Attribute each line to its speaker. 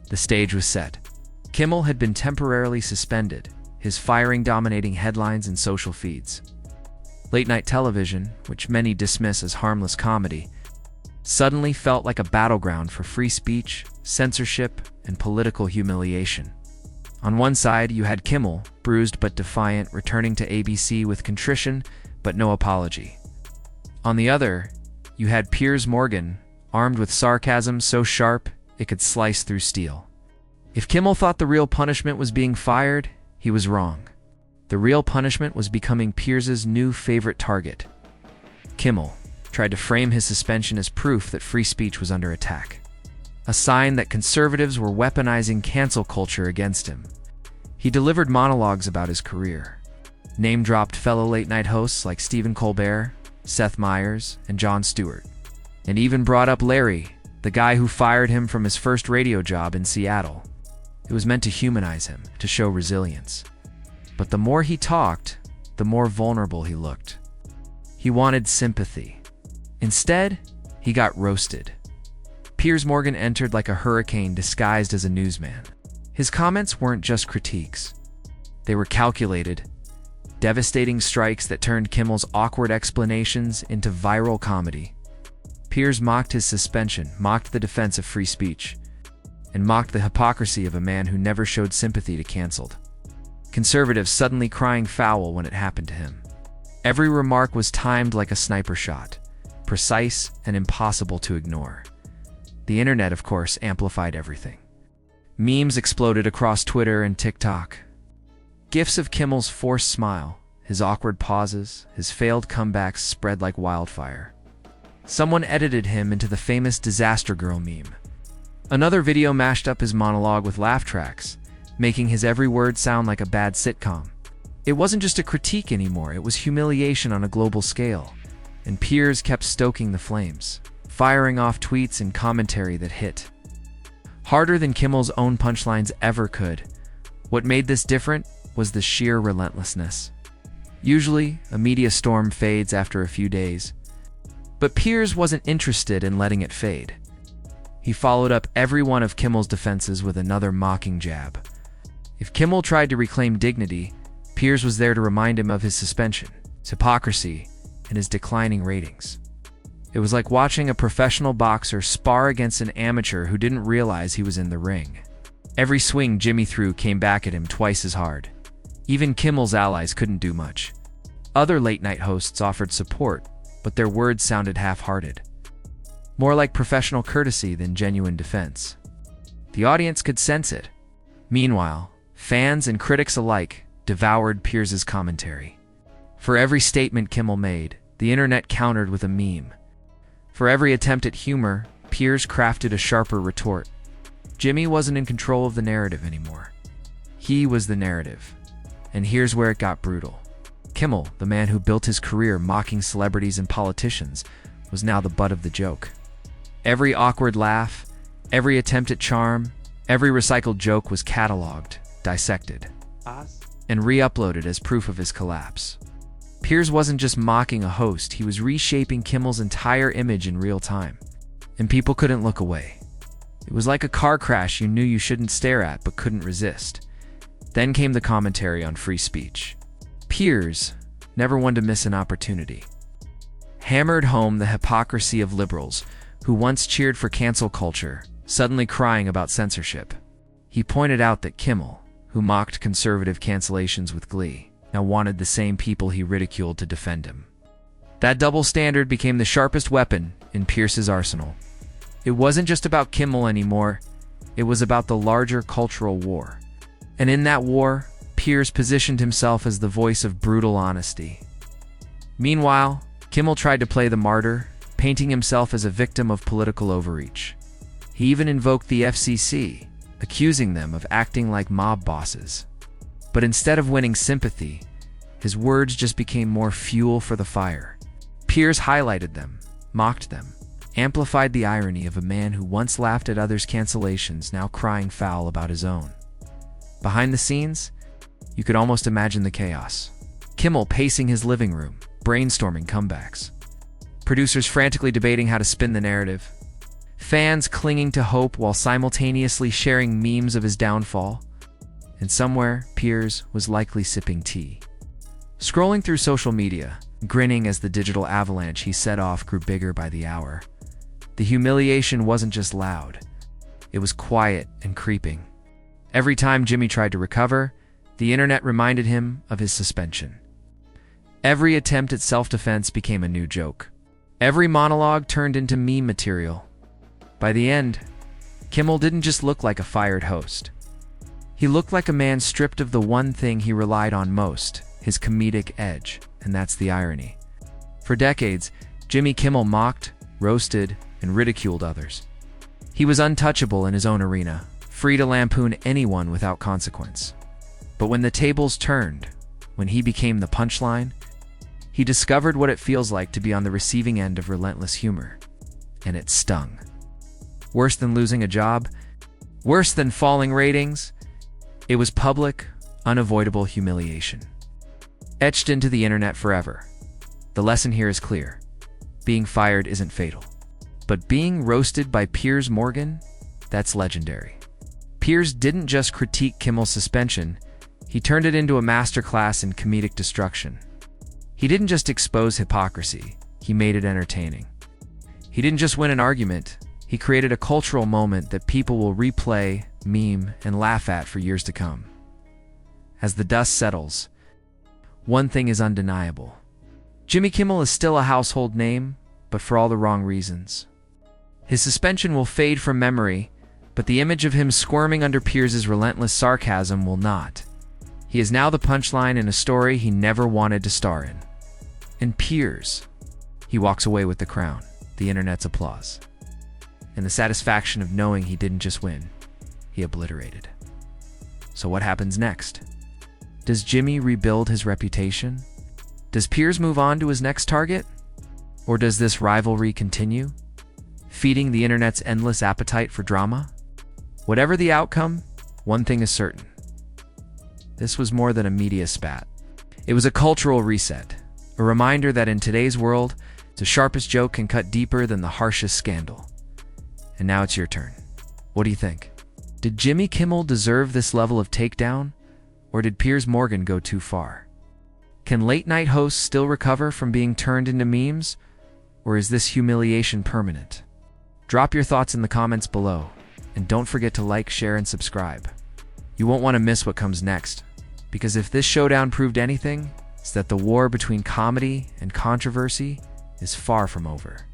Speaker 1: The stage was set. Kimmel had been temporarily suspended, his firing dominating headlines and social feeds. Late-night television, which many dismiss as harmless comedy, suddenly felt like a battleground for free speech, censorship, and political humiliation. On one side, you had Kimmel, bruised but defiant, returning to ABC with contrition but no apology. On the other, you had Piers Morgan, armed with sarcasm so sharp it could slice through steel. If Kimmel thought the real punishment was being fired, he was wrong. The real punishment was becoming Piers's new favorite target. Kimmel tried to frame his suspension as proof that free speech was under attack, a sign that conservatives were weaponizing cancel culture against him. He delivered monologues about his career, name-dropped fellow late-night hosts like Stephen Colbert, Seth Meyers, and Jon Stewart, and even brought up Larry, the guy who fired him from his first radio job in Seattle. It was meant to humanize him, to show resilience. But the more he talked, the more vulnerable he looked. He wanted sympathy. Instead, he got roasted. Piers Morgan entered like a hurricane disguised as a newsman. His comments weren't just critiques. They were calculated, devastating strikes that turned Kimmel's awkward explanations into viral comedy. Piers mocked his suspension, mocked the defense of free speech, and mocked the hypocrisy of a man who never showed sympathy to canceled conservatives suddenly crying foul when it happened to him. Every remark was timed like a sniper shot, precise and impossible to ignore. The internet, of course, amplified everything. Memes exploded across Twitter and TikTok. GIFs of Kimmel's forced smile, his awkward pauses, his failed comebacks spread like wildfire. Someone edited him into the famous disaster girl meme. Another video mashed up his monologue with laugh tracks, making his every word sound like a bad sitcom. It wasn't just a critique anymore, it was humiliation on a global scale. And Piers kept stoking the flames, firing off tweets and commentary that hit harder than Kimmel's own punchlines ever could. What made this different was the sheer relentlessness. Usually, a media storm fades after a few days, but Piers wasn't interested in letting it fade. He followed up every one of Kimmel's defenses with another mocking jab. If Kimmel tried to reclaim dignity, Piers was there to remind him of his suspension, his hypocrisy, and his declining ratings. It was like watching a professional boxer spar against an amateur who didn't realize he was in the ring. Every swing Jimmy threw came back at him twice as hard. Even Kimmel's allies couldn't do much. Other late-night hosts offered support, but their words sounded half-hearted. More like professional courtesy than genuine defense. The audience could sense it. Meanwhile, fans and critics alike devoured Piers's commentary. For every statement Kimmel made, the internet countered with a meme. For every attempt at humor, Piers crafted a sharper retort. Jimmy wasn't in control of the narrative anymore. He was the narrative. And here's where it got brutal. Kimmel, the man who built his career mocking celebrities and politicians, was now the butt of the joke. Every awkward laugh, every attempt at charm, every recycled joke was cataloged, dissected, and re-uploaded as proof of his collapse. Piers wasn't just mocking a host, he was reshaping Kimmel's entire image in real time. And people couldn't look away. It was like a car crash you knew you shouldn't stare at but couldn't resist. Then came the commentary on free speech. Piers, never one to miss an opportunity, hammered home the hypocrisy of liberals who once cheered for cancel culture, suddenly crying about censorship. He pointed out that Kimmel, who mocked conservative cancellations with glee, now wanted the same people he ridiculed to defend him. That double standard became the sharpest weapon in Piers's arsenal. It wasn't just about Kimmel anymore, it was about the larger cultural war. And in that war, Piers positioned himself as the voice of brutal honesty. Meanwhile, Kimmel tried to play the martyr, painting himself as a victim of political overreach. He even invoked the FCC, accusing them of acting like mob bosses. But instead of winning sympathy, his words just became more fuel for the fire. Piers highlighted them, mocked them, amplified the irony of a man who once laughed at others' cancellations, now crying foul about his own. Behind the scenes, you could almost imagine the chaos. Kimmel pacing his living room, brainstorming comebacks. Producers frantically debating how to spin the narrative. fans clinging to hope while simultaneously sharing memes of his downfall. And somewhere, Piers was likely sipping tea. Scrolling through social media, grinning as the digital avalanche he set off grew bigger by the hour. The humiliation wasn't just loud. It was quiet and creeping. Every time Jimmy tried to recover, the internet reminded him of his suspension. Every attempt at self-defense became a new joke. Every monologue turned into meme material. By the end, Kimmel didn't just look like a fired host. He looked like a man stripped of the one thing he relied on most, his comedic edge, and that's the irony. For decades, Jimmy Kimmel mocked, roasted, and ridiculed others. He was untouchable in his own arena, free to lampoon anyone without consequence. But when the tables turned, when he became the punchline, he discovered what it feels like to be on the receiving end of relentless humor. And it stung. Worse than losing a job, worse than falling ratings, it was public, unavoidable humiliation. Etched into the internet forever. The lesson here is clear. Being fired isn't fatal. But being roasted by Piers Morgan, that's legendary. Piers didn't just critique Kimmel's suspension, he turned it into a masterclass in comedic destruction. He didn't just expose hypocrisy, he made it entertaining. He didn't just win an argument, he created a cultural moment that people will replay, meme, and laugh at for years to come. As the dust settles, one thing is undeniable. Jimmy Kimmel is still a household name, but for all the wrong reasons. His suspension will fade from memory, but the image of him squirming under Piers's relentless sarcasm will not. He is now the punchline in a story he never wanted to star in. And Piers, he walks away with the crown, the internet's applause, and the satisfaction of knowing he didn't just win, he obliterated. So what happens next? Does Jimmy rebuild his reputation? Does Piers move on to his next target? Or does this rivalry continue, feeding the internet's endless appetite for drama? Whatever the outcome, one thing is certain. This was more than a media spat. It was a cultural reset, a reminder that in today's world, the sharpest joke can cut deeper than the harshest scandal. And now it's your turn. What do you think? Did Jimmy Kimmel deserve this level of takedown, or did Piers Morgan go too far? Can late-night hosts still recover from being turned into memes, or is this humiliation permanent? Drop your thoughts in the comments below, and don't forget to like, share, and subscribe. You won't want to miss what comes next, because if this showdown proved anything, it's that the war between comedy and controversy is far from over.